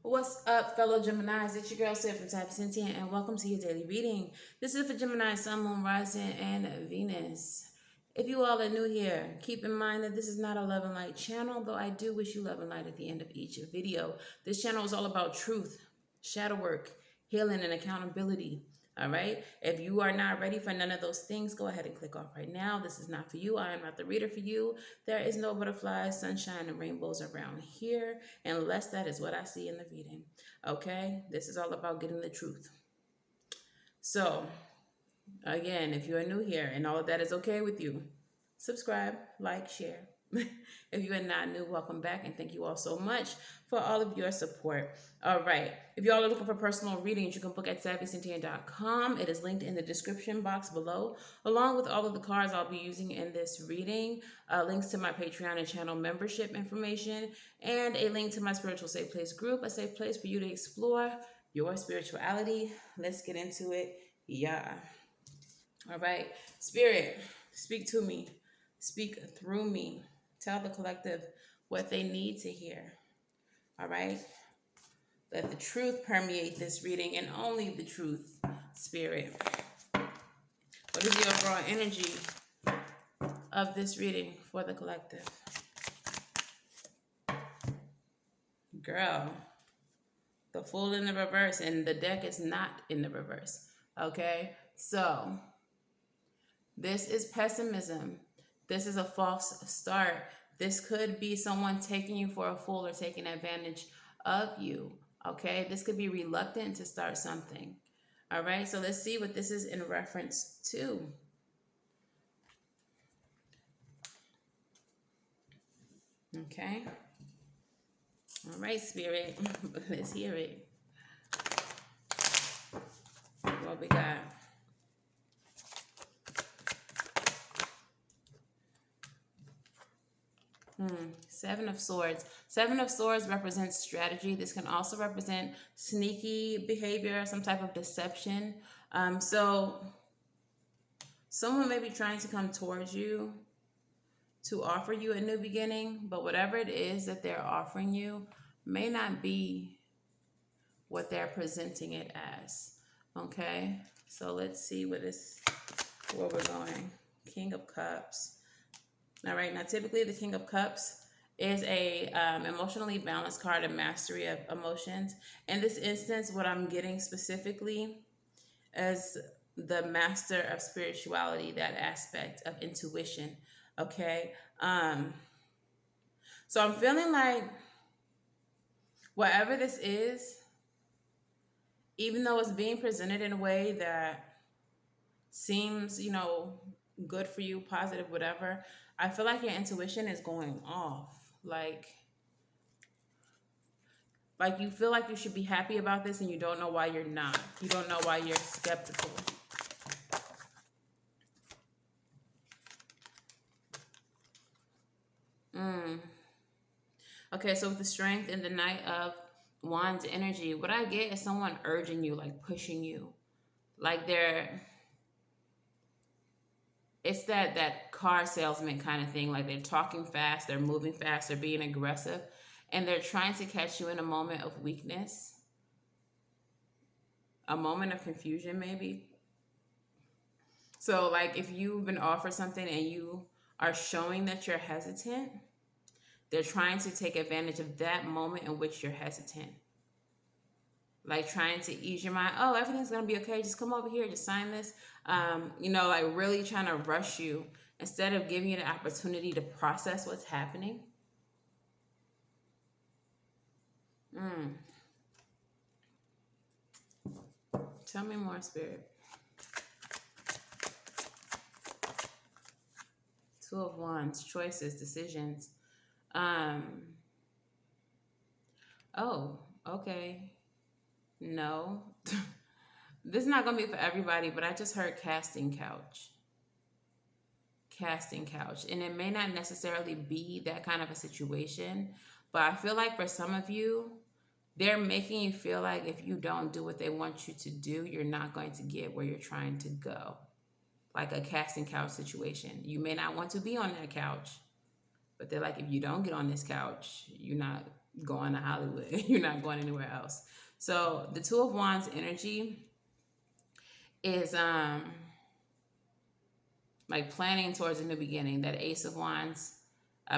What's up, fellow Geminis? It's your girl, Savy from Sentient, and welcome to your daily reading. This is for Gemini, Sun, Moon, Rising, and Venus. If you all are new here, keep in mind that this is not a love and light channel, though I do wish you love and light at the end of each video. This channel is all about truth, shadow work, healing, and accountability. All right. If you are not ready for none of those things, go ahead and click off right now. This is not for you. I am not the reader for you. There is no butterflies, sunshine, and rainbows around here, unless that is what I see in the reading. Okay. This is all about getting the truth. So, again, if you are new here and all of that is okay with you, subscribe, like, share. If you are not new, welcome back, and thank you all so much for all of your support. All right. If you all are looking for personal readings, you can book at SavySentient.com. It is linked in the description box below, along with all of the cards I'll be using in this reading, links to my Patreon and channel membership information, and a link to my Spiritual Safe Place group, a safe place for you to explore your spirituality. Let's get into it. Yeah. All right. Spirit, speak to me. Speak through me. Tell the collective what they need to hear. All right? Let the truth permeate this reading, and only the truth, Spirit. What is the overall energy of this reading for the collective? Girl, the Fool in the reverse, and the deck is not in the reverse. Okay? So, this is pessimism. This is a false start. This could be someone taking you for a fool or taking advantage of you. Okay, this could be reluctant to start something. All right, so let's see what this is in reference to. Okay. All right, Spirit, let's hear it. What we got? Seven of Swords. Seven of Swords represents strategy. This can also represent sneaky behavior, some type of deception. So someone may be trying to come towards you to offer you a new beginning, but whatever it is that they're offering you may not be what they're presenting it as. Okay, so let's see where we're going. King of Cups. All right, now typically the King of Cups is a emotionally balanced card, a mastery of emotions. In this instance, what I'm getting specifically is the master of spirituality, that aspect of intuition. Okay, so I'm feeling like whatever this is, even though it's being presented in a way that seems, good for you, positive, whatever, I feel like your intuition is going off. Like you feel like you should be happy about this and you don't know why you're not. You don't know why you're skeptical. Okay, so with the Strength and the Knight of Wands energy, what I get is someone urging you, like pushing you. Like it's that car salesman kind of thing. Like they're talking fast, they're moving fast, they're being aggressive, and they're trying to catch you in a moment of weakness, a moment of confusion maybe. So like if you've been offered something and you are showing that you're hesitant, they're trying to take advantage of that moment in which you're hesitant. Like trying to ease your mind. Oh, everything's going to be okay. Just come over here. Just sign this. Like really trying to rush you instead of giving you the opportunity to process what's happening. Tell me more, Spirit. Two of Wands, choices, decisions. Oh, okay. No. This is not going to be for everybody, but I just heard casting couch. Casting couch. And it may not necessarily be that kind of a situation, but I feel like for some of you, they're making you feel like if you don't do what they want you to do, you're not going to get where you're trying to go. Like a casting couch situation. You may not want to be on that couch, but they're like, if you don't get on this couch, you're not going to Hollywood. You're not going anywhere else. So the Two of Wands energy is like planning towards a new beginning. That Ace of Wands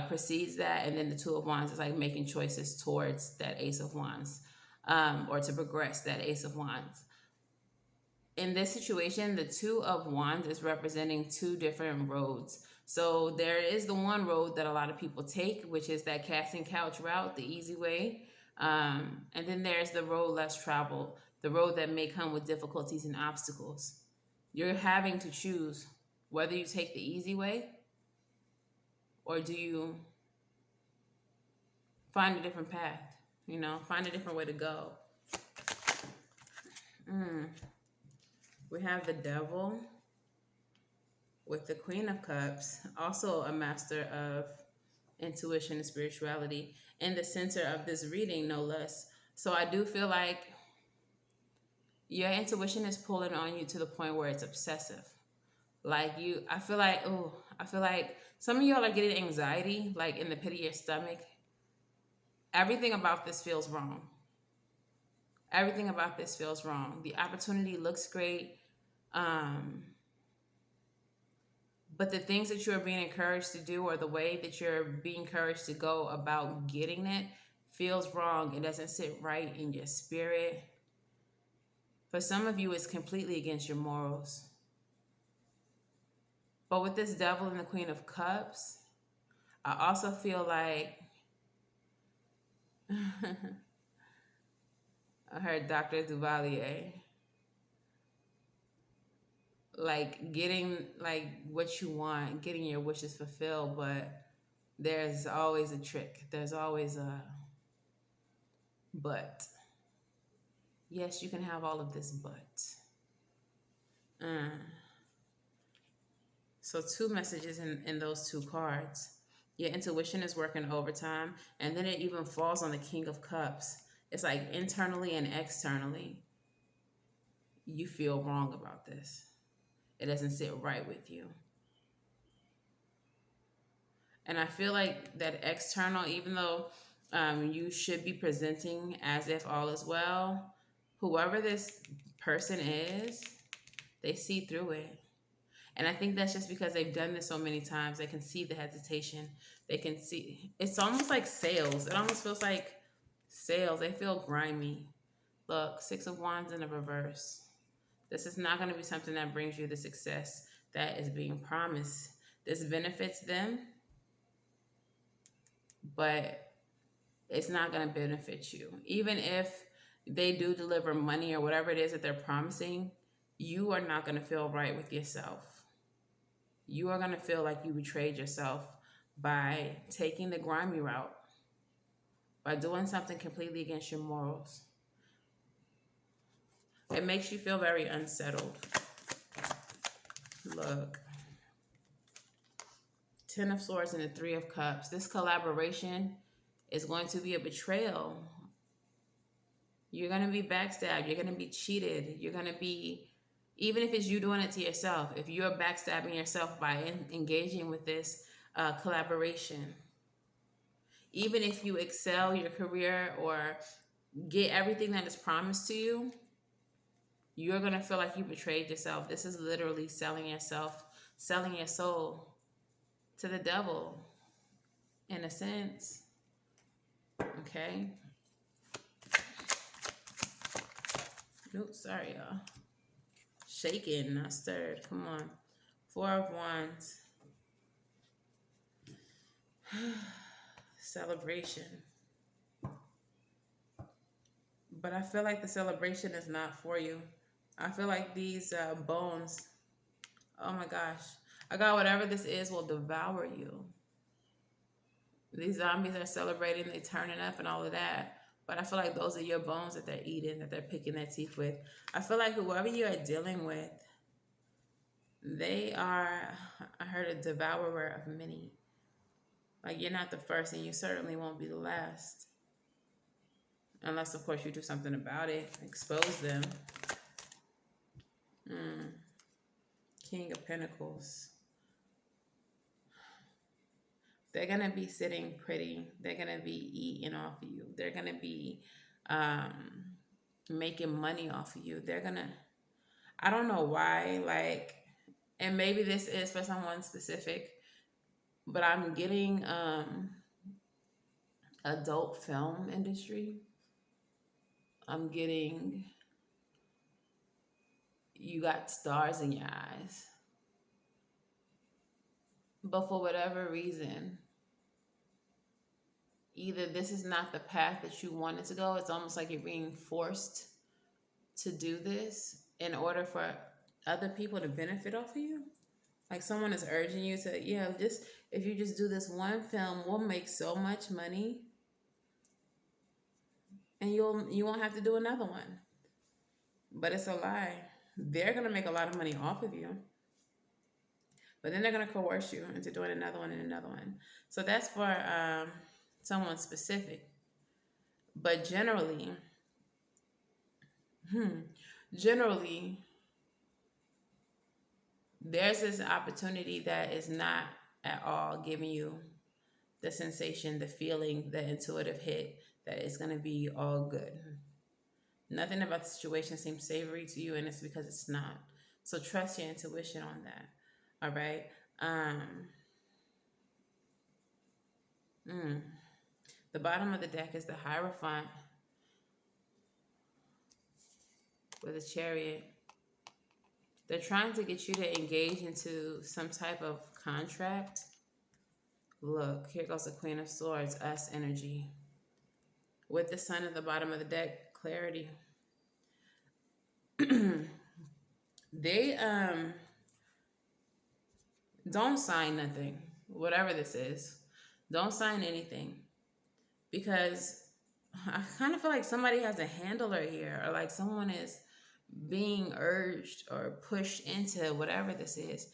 precedes that, and then the Two of Wands is like making choices towards that Ace of Wands, or to progress that Ace of Wands. In this situation, the Two of Wands is representing two different roads. So there is the one road that a lot of people take, which is that casting couch route, the easy way. And then there's the road less traveled, the road that may come with difficulties and obstacles. You're having to choose whether you take the easy way or do you find a different path, find a different way to go. We have the Devil with the Queen of Cups, also a master of intuition and spirituality, in the center of this reading, no less. So I do feel like your intuition is pulling on you to the point where it's obsessive. I feel like some of y'all are getting anxiety, like in the pit of your stomach. Everything about this feels wrong. Everything about this feels wrong. The opportunity looks great. But the things that you're being encouraged to do, or the way that you're being encouraged to go about getting it, feels wrong. It doesn't sit right in your spirit. For some of you, it's completely against your morals. But with this Devil and the Queen of Cups, I also feel like I heard Dr. Duvalier, like getting like what you want, getting your wishes fulfilled, but there's always a trick. There's always a but. Yes, you can have all of this, but. So two messages in those two cards. Your intuition is working overtime, and then it even falls on the King of Cups. It's like internally and externally, you feel wrong about this. It doesn't sit right with you. And I feel like that external, even though you should be presenting as if all is well, whoever this person is, they see through it. And I think that's just because they've done this so many times. They can see the hesitation. They can see. It's almost like sales. It almost feels like sales. They feel grimy. Look, Six of Wands in the reverse. This is not going to be something that brings you the success that is being promised. This benefits them, but it's not going to benefit you. Even if they do deliver money or whatever it is that they're promising, you are not going to feel right with yourself. You are going to feel like you betrayed yourself by taking the grimy route, by doing something completely against your morals. It makes you feel very unsettled. Look. Ten of Swords and the Three of Cups. This collaboration is going to be a betrayal. You're going to be backstabbed. You're going to be cheated. You're going to be, even if it's you doing it to yourself, if you're backstabbing yourself by engaging with this collaboration, even if you excel your career or get everything that is promised to you, you're going to feel like you betrayed yourself. This is literally selling yourself, selling your soul to the devil, in a sense. Okay? Oops, sorry, y'all. Shaking, not stirred. Come on. Four of Wands. Celebration. But I feel like the celebration is not for you. I feel like these bones, oh my gosh. I got whatever this is will devour you. These zombies are celebrating, they turning up and all of that. But I feel like those are your bones that they're eating, that they're picking their teeth with. I feel like whoever you are dealing with, they are, I heard, a devourer of many. Like, you're not the first, and you certainly won't be the last. Unless, of course, you do something about it. Expose them. King of Pentacles. They're going to be sitting pretty. They're going to be eating off of you. They're going to be um, making money off of you. They're going to, I don't know why, like, and maybe this is for someone specific, but I'm getting adult film industry. I'm getting, you got stars in your eyes. But for whatever reason, either this is not the path that you wanted to go, it's almost like you're being forced to do this in order for other people to benefit off of you. Like someone is urging you to, yeah, just if you just do this one film, we'll make so much money and you won't have to do another one. But it's a lie. They're gonna make a lot of money off of you. But then they're gonna coerce you into doing another one and another one. So that's for someone specific. But generally, there's this opportunity that is not at all giving you the sensation, the feeling, the intuitive hit that it's going to be all good. Nothing about the situation seems savory to you, and it's because it's not. So trust your intuition on that. All right. The bottom of the deck is the Hierophant with a Chariot. They're trying to get you to engage into some type of contract. Look, here goes the Queen of Swords, us energy. With the Sun at the bottom of the deck, clarity. They don't sign nothing, whatever this is. Don't sign anything. Because I kind of feel like somebody has a handler here, or like someone is being urged or pushed into whatever this is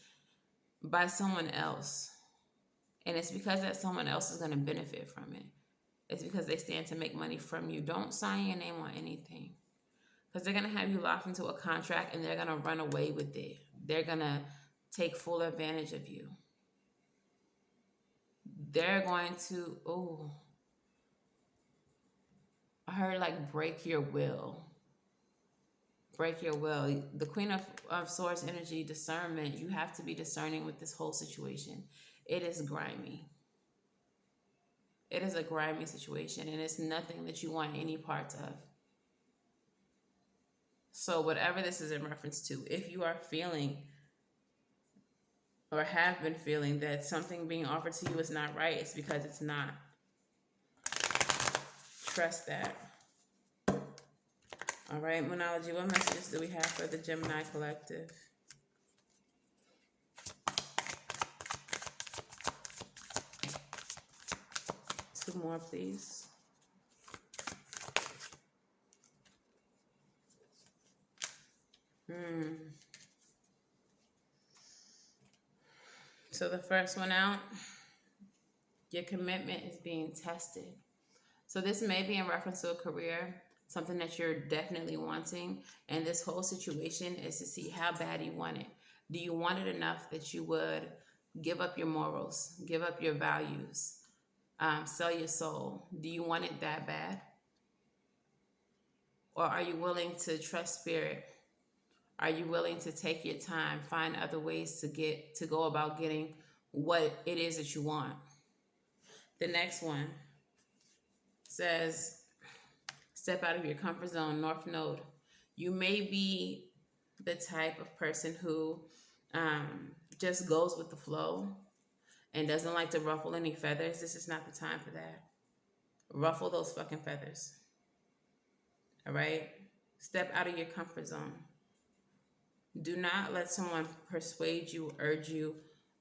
by someone else. And it's because that someone else is going to benefit from it. It's because they stand to make money from you. Don't sign your name on anything. Because they're going to have you locked into a contract and they're going to run away with it. They're going to take full advantage of you. They're going to, I heard like break your will. Break your will. The Queen of Swords energy, discernment. You have to be discerning with this whole situation. It is grimy. It is a grimy situation, and it's nothing that you want any parts of. So whatever this is in reference to, if you are feeling or have been feeling that something being offered to you is not right, it's because it's not. Trust that. All right, Moonology, what messages do we have for the Gemini collective? Two more, please. So the first one out, your commitment is being tested. So this may be in reference to a career, something that you're definitely wanting. And this whole situation is to see how bad you want it. Do you want it enough that you would give up your morals, give up your values, sell your soul? Do you want it that bad? Or are you willing to trust spirit? Are you willing to take your time, find other ways to go about getting what it is that you want? The next one says, step out of your comfort zone, North Node. You may be the type of person who just goes with the flow and doesn't like to ruffle any feathers. This is not the time for that. Ruffle those fucking feathers. All right? Step out of your comfort zone. Do not let someone persuade you, urge you,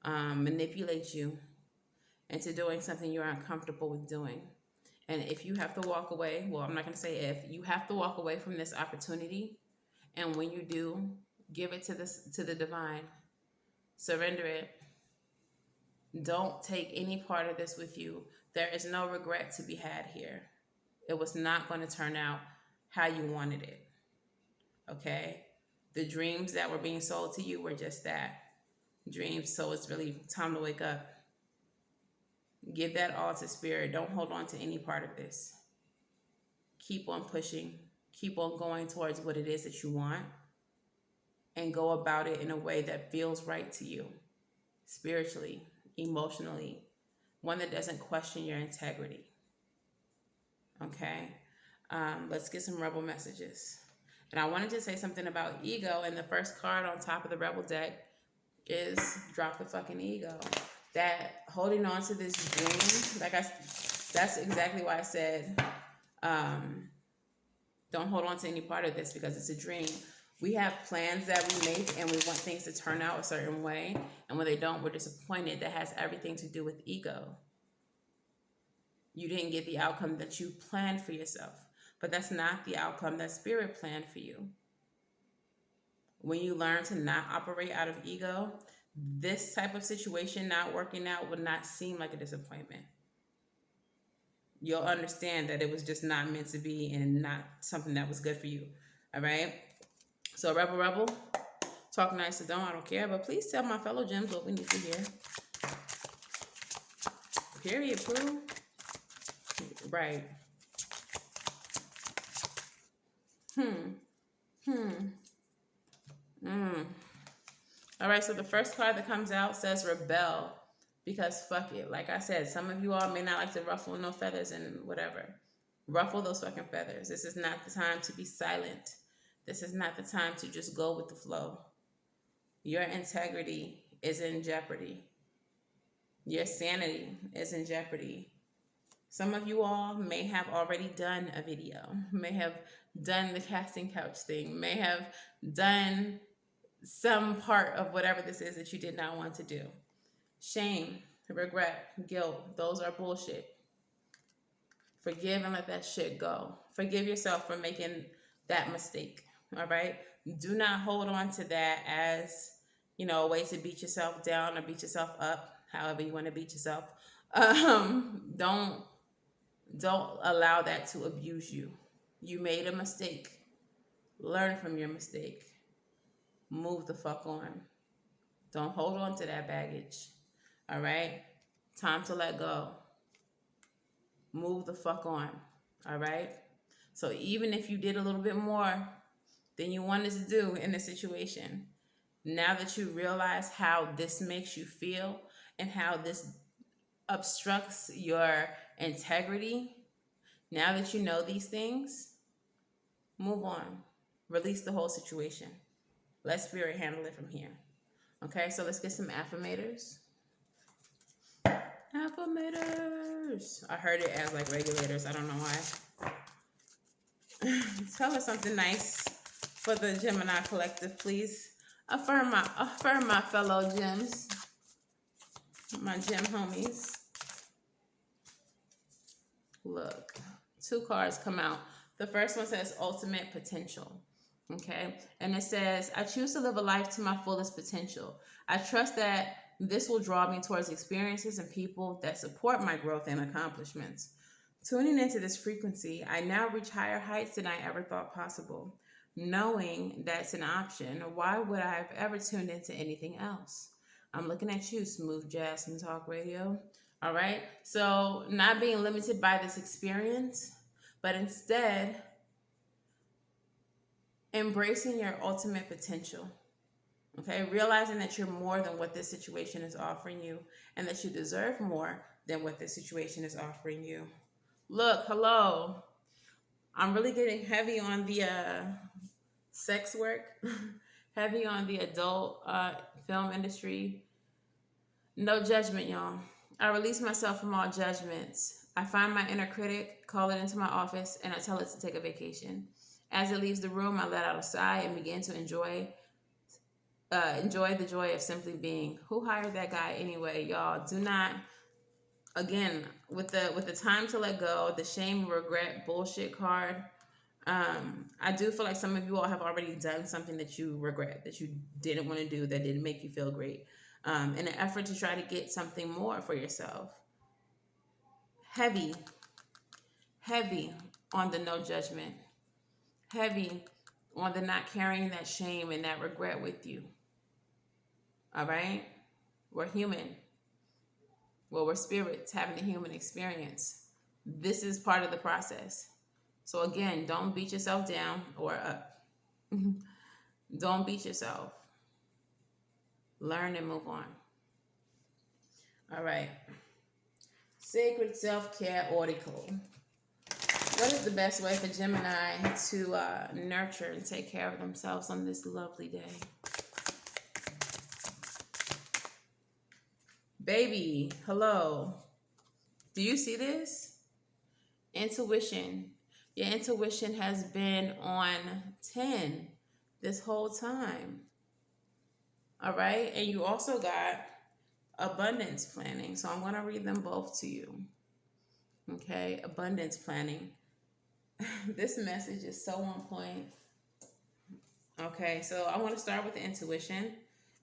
manipulate you into doing something you're uncomfortable with doing. And if you have to walk away, well, I'm not going to say if, you have to walk away from this opportunity. And when you do, give it to the divine. Surrender it. Don't take any part of this with you. There is no regret to be had here. It was not going to turn out how you wanted it. Okay? The dreams that were being sold to you were just that. Dreams, so it's really time to wake up. Give that all to spirit. Don't hold on to any part of this. Keep on pushing. Keep on going towards what it is that you want, and go about it in a way that feels right to you, spiritually, emotionally, one that doesn't question your integrity. Okay? Let's get some rebel messages. And I wanted to say something about ego, and the first card on top of the rebel deck is drop the fucking ego. That holding on to this dream, that's exactly why I said, don't hold on to any part of this, because it's a dream. We have plans that we make and we want things to turn out a certain way. And when they don't, we're disappointed. That has everything to do with ego. You didn't get the outcome that you planned for yourself. But that's not the outcome that spirit planned for you. When you learn to not operate out of ego, this type of situation not working out would not seem like a disappointment. You'll understand that it was just not meant to be and not something that was good for you. All right? So rebel, talk nice to don't, I don't care. But please tell my fellow gems what we need to hear. Period, Pooh. Right. All right, so the first card that comes out says rebel, because fuck it. Like I said, some of you all may not like to ruffle no feathers and whatever. Ruffle those fucking feathers. This is not the time to be silent. This is not the time to just go with the flow. Your integrity is in jeopardy. Your sanity is in jeopardy. Some of you all may have already done a video, may have done the casting couch thing, may have done some part of whatever this is that you did not want to do. Shame, regret, guilt, those are bullshit. Forgive and let that shit go. Forgive yourself for making that mistake, all right? Do not hold on to that as, a way to beat yourself down or beat yourself up, however you want to beat yourself. Don't allow that to abuse you. You made a mistake. Learn from your mistake. Move the fuck on. Don't hold on to that baggage. All right? Time to let go. Move the fuck on. All right? So even if you did a little bit more than you wanted to do in the situation, now that you realize how this makes you feel and how this obstructs your integrity, now that you know these things, move on. Release the whole situation. Let spirit handle it from here. Okay, so let's get some affirmators. Affirmators. I heard it as like regulators. I don't know why. Tell us something nice for the Gemini collective, please. Affirm my fellow gems. My gem homies. Look, 2 cards come out. The first one says ultimate potential. Okay, and it says, I choose to live a life to my fullest potential. I trust that this will draw me towards experiences and people that support my growth and accomplishments. Tuning into this frequency, I now reach higher heights than I ever thought possible. Knowing that's an option, why would I have ever tuned into anything else? I'm looking at you, Smooth Jazz and Talk Radio. All right, so not being limited by this experience, but instead embracing your ultimate potential. Okay, realizing that you're more than what this situation is offering you and that you deserve more than what this situation is offering you. Look, hello. I'm really getting heavy on the sex work, heavy on the adult film industry. No judgment, y'all. I release myself from all judgments. I find my inner critic, call it into my office, and I tell it to take a vacation. As it leaves the room, I let out a sigh and begin to enjoy the joy of simply being. Who hired that guy anyway, y'all? Do not, again, with the time to let go, the shame, regret, bullshit card. I do feel like some of you all have already done something that you regret, that you didn't want to do, that didn't make you feel great, in an effort to try to get something more for yourself. Heavy on the no judgment. Heavy on the not carrying that shame and that regret with you. All right? We're human. Well, we're spirits having a human experience. This is part of the process. So again, don't beat yourself down or up. Don't beat yourself. Learn and move on. All right. Sacred self-care article. What is the best way for Gemini to nurture and take care of themselves on this lovely day? Baby, hello. Do you see this? Intuition. Your intuition has been on 10 this whole time. All right? And you also got abundance planning. So I'm going to read them both to you. Okay? Abundance planning. This message is so on point. Okay, so I want to start with the intuition.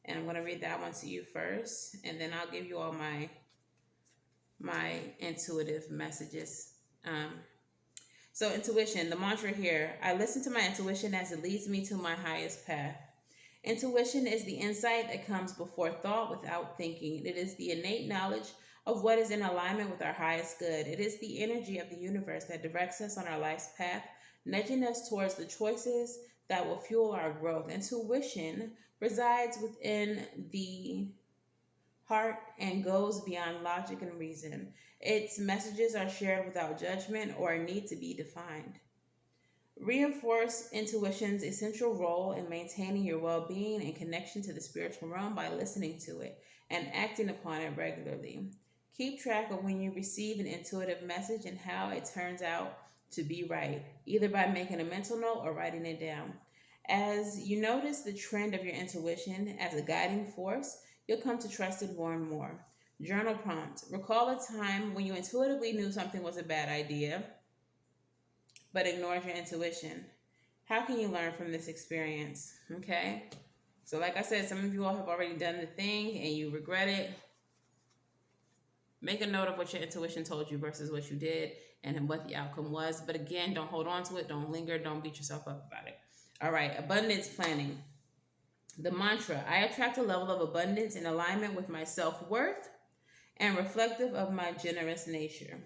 And I'm going to read that one to you first. And then I'll give you all my intuitive messages. So intuition, the mantra here, I listen to my intuition as it leads me to my highest path. Intuition is the insight that comes before thought without thinking. It is the innate knowledge of what is in alignment with our highest good. It is the energy of the universe that directs us on our life's path, nudging us towards the choices that will fuel our growth. Intuition resides within the heart and goes beyond logic and reason. Its messages are shared without judgment or need to be defined. Reinforce intuition's essential role in maintaining your well-being and connection to the spiritual realm by listening to it and acting upon it regularly. Keep track of when you receive an intuitive message and how it turns out to be right, either by making a mental note or writing it down. As you notice the trend of your intuition as a guiding force, you'll come to trust it more and more. Journal prompt. Recall a time when you intuitively knew something was a bad idea, but ignored your intuition. How can you learn from this experience? Okay? So like I said, some of you all have already done the thing and you regret it. Make a note of what your intuition told you versus what you did and what the outcome was. But again, don't hold on to it. Don't linger. Don't beat yourself up about it. All right, abundance planning. The mantra, I attract a level of abundance in alignment with my self-worth and reflective of my generous nature.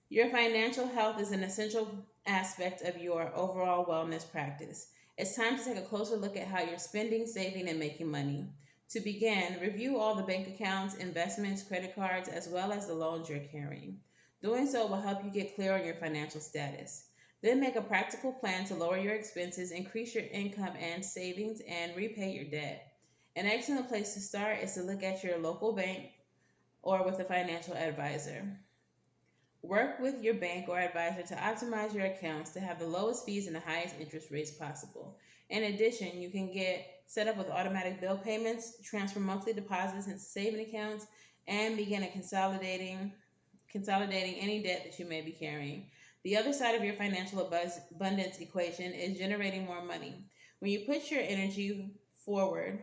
Your financial health is an essential aspect of your overall wellness practice. It's time to take a closer look at how you're spending, saving, and making money. To begin, review all the bank accounts, investments, credit cards, as well as the loans you're carrying. Doing so will help you get clear on your financial status. Then make a practical plan to lower your expenses, increase your income and savings, and repay your debt. An excellent place to start is to look at your local bank or with a financial advisor. Work with your bank or advisor to optimize your accounts to have the lowest fees and the highest interest rates possible. In addition, you can get set up with automatic bill payments, transfer monthly deposits into saving accounts, and begin consolidating any debt that you may be carrying. The other side of your financial abundance equation is generating more money. When you put your energy toward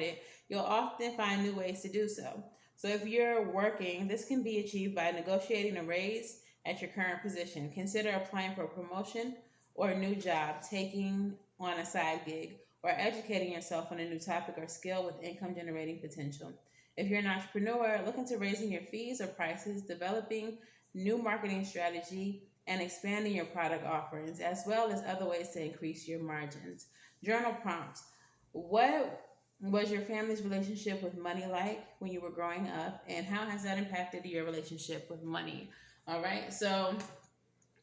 it, you'll often find new ways to do so. So if you're working, this can be achieved by negotiating a raise at your current position. Consider applying for a promotion or a new job, taking on a side gig, or educating yourself on a new topic or skill with income generating potential. If you're an entrepreneur, look into raising your fees or prices, developing new marketing strategy, and expanding your product offerings, as well as other ways to increase your margins. Journal prompts. What was your family's relationship with money like when you were growing up, and how has that impacted your relationship with money? All right, so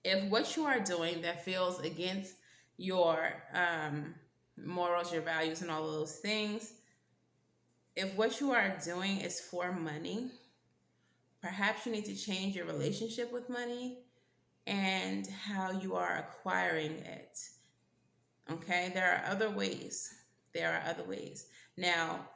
if what you are doing that feels against your morals, your values, and all of those things, if what you are doing is for money, perhaps you need to change your relationship with money and how you are acquiring it. Okay, there are other ways. Now,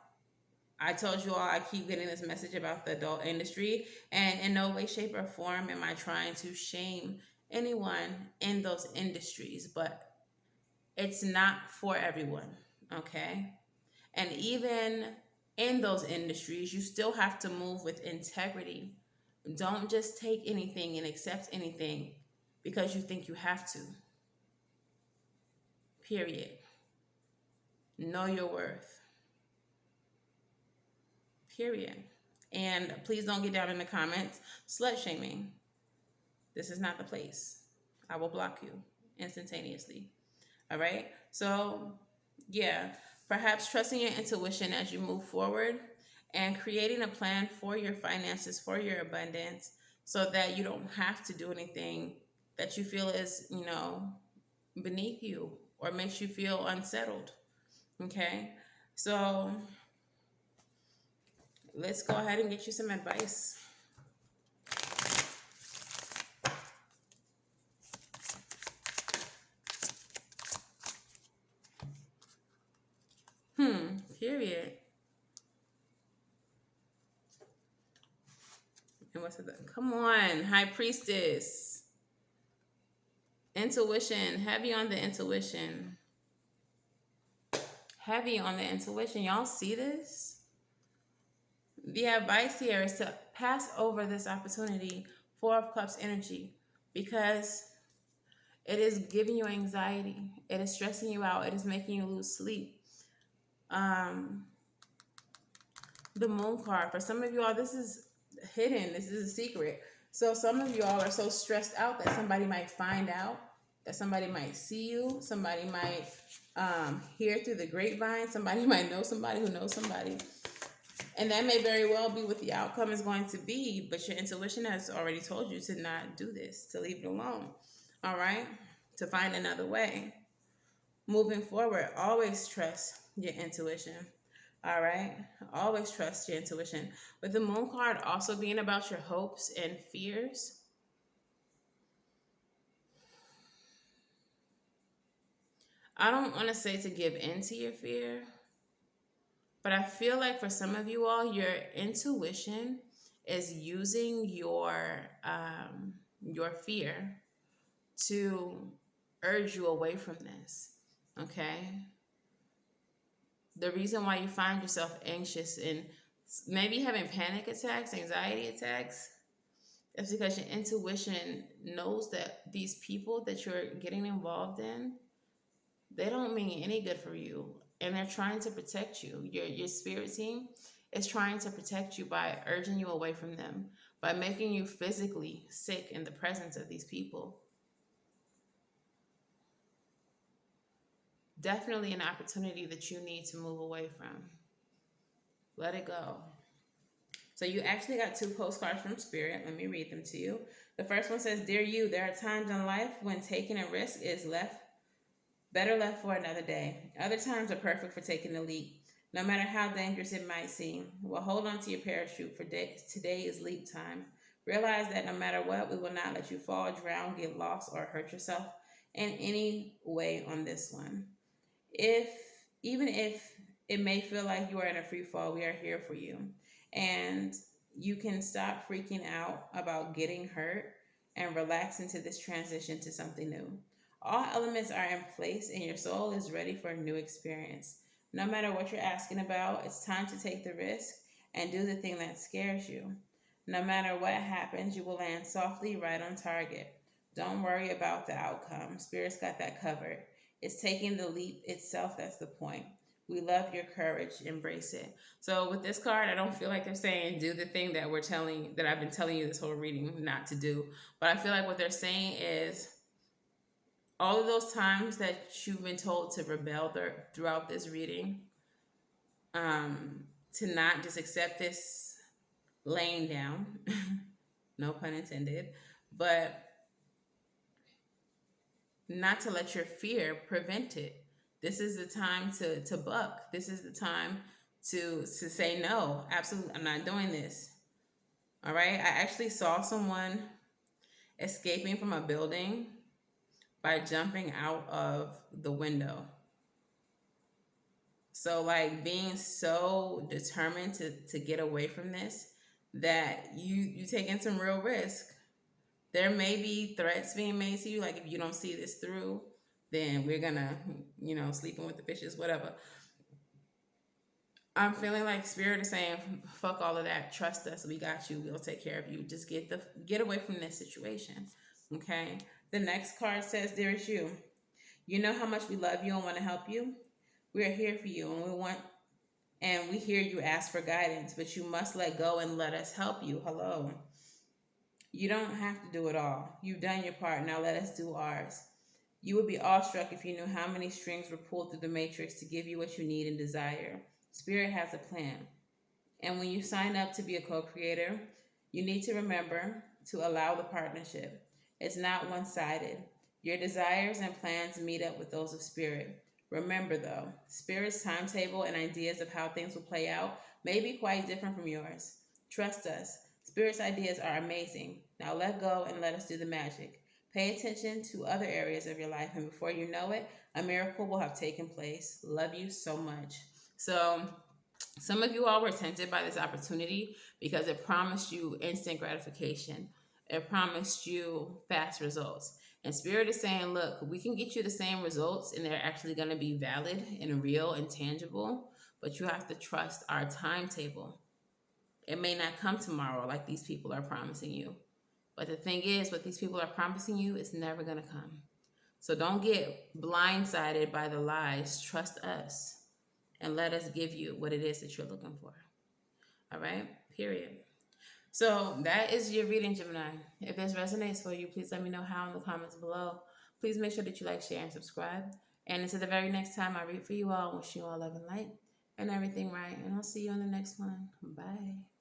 I told you all I keep getting this message about the adult industry, and in no way, shape, or form am I trying to shame anyone in those industries, but it's not for everyone, okay? And even in those industries, you still have to move with integrity. Don't just take anything and accept anything because you think you have to. Period. Know your worth. period. And please don't get down in the comments slut shaming. This is not the place. I will block you instantaneously. All right? So, yeah, perhaps trusting your intuition as you move forward and creating a plan for your finances, for your abundance, so that you don't have to do anything that you feel is, beneath you or makes you feel unsettled. Okay? So, let's go ahead and get you some advice. Period. And what's it? Come on, High Priestess. Intuition. Heavy on the intuition. Heavy on the intuition. Y'all see this? The advice here is to pass over this opportunity, Four of Cups energy, because it is giving you anxiety. It is stressing you out. It is making you lose sleep. The Moon card. For some of you all, this is hidden. This is a secret. So some of you all are so stressed out that somebody might find out, that somebody might see you, somebody might hear through the grapevine, somebody might know somebody who knows somebody. And that may very well be what the outcome is going to be, but your intuition has already told you to not do this, to leave it alone. All right? To find another way. Moving forward, always trust your intuition. All right? Always trust your intuition. With the Moon card also being about your hopes and fears, I don't want to say to give in to your fear, but I feel like for some of you all, your intuition is using your fear to urge you away from this. Okay? The reason why you find yourself anxious and maybe having panic attacks, anxiety attacks, is because your intuition knows that these people that you're getting involved in, they don't mean any good for you. And they're trying to protect you. Your spirit team is trying to protect you by urging you away from them, by making you physically sick in the presence of these people. Definitely an opportunity that you need to move away from. Let it go. So you actually got 2 postcards from Spirit. Let me read them to you. The first one says, "Dear you, there are times in life when taking a risk is better left for another day. Other times are perfect for taking the leap, no matter how dangerous it might seem. Well, hold on to your parachute, for today is leap time. Realize that no matter what, we will not let you fall, drown, get lost, or hurt yourself in any way on this one. Even if it may feel like you are in a free fall, we are here for you. And you can stop freaking out about getting hurt and relax into this transition to something new. All elements are in place and your soul is ready for a new experience. No matter what you're asking about, it's time to take the risk and do the thing that scares you. No matter what happens, you will land softly right on target. Don't worry about the outcome. Spirit's got that covered. It's taking the leap itself that's the point. We love your courage. Embrace it." So with this card, I don't feel like they're saying do the thing that I've been telling you this whole reading not to do. But I feel like what they're saying is all of those times that you've been told to rebel throughout this reading, to not just accept this laying down, no pun intended, but not to let your fear prevent it. This is the time to buck. This is the time to say, no, absolutely, I'm not doing this. All right? I actually saw someone escaping from a building by jumping out of the window. So like being so determined to get away from this that you taking some real risk. There may be threats being made to you, like if you don't see this through, then we're gonna, sleeping with the fishes, whatever. I'm feeling like Spirit is saying, fuck all of that. Trust us. We got you. We'll take care of you. Just get away from this situation. Okay. The next card says, "Dearest you, you know how much we love you and want to help you. We are here for you, and we want And we hear you ask for guidance, but you must let go and let us help you. Hello. You don't have to do it all. You've done your part. Now let us do ours. You would be awestruck if you knew how many strings were pulled through the matrix to give you what you need and desire. Spirit has a plan. And when you sign up to be a co creator, you need to remember to allow the partnership. It's not one sided. Your desires and plans meet up with those of Spirit. Remember, though, Spirit's timetable and ideas of how things will play out may be quite different from yours. Trust us. Spirit's ideas are amazing. Now let go and let us do the magic. Pay attention to other areas of your life, and before you know it, a miracle will have taken place. Love you so much. So, some of you all were tempted by this opportunity because it promised you instant gratification. It promised you fast results. And Spirit is saying, look, we can get you the same results and they're actually going to be valid and real and tangible, but you have to trust our timetable. It may not come tomorrow like these people are promising you. But the thing is, what these people are promising you is never going to come. So don't get blindsided by the lies. Trust us and let us give you what it is that you're looking for. All right? Period. So that is your reading, Gemini. If this resonates for you, please let me know how in the comments below. Please make sure that you like, share, and subscribe. And until the very next time I read for you all, wish you all love and light and everything right. And I'll see you on the next one. Bye.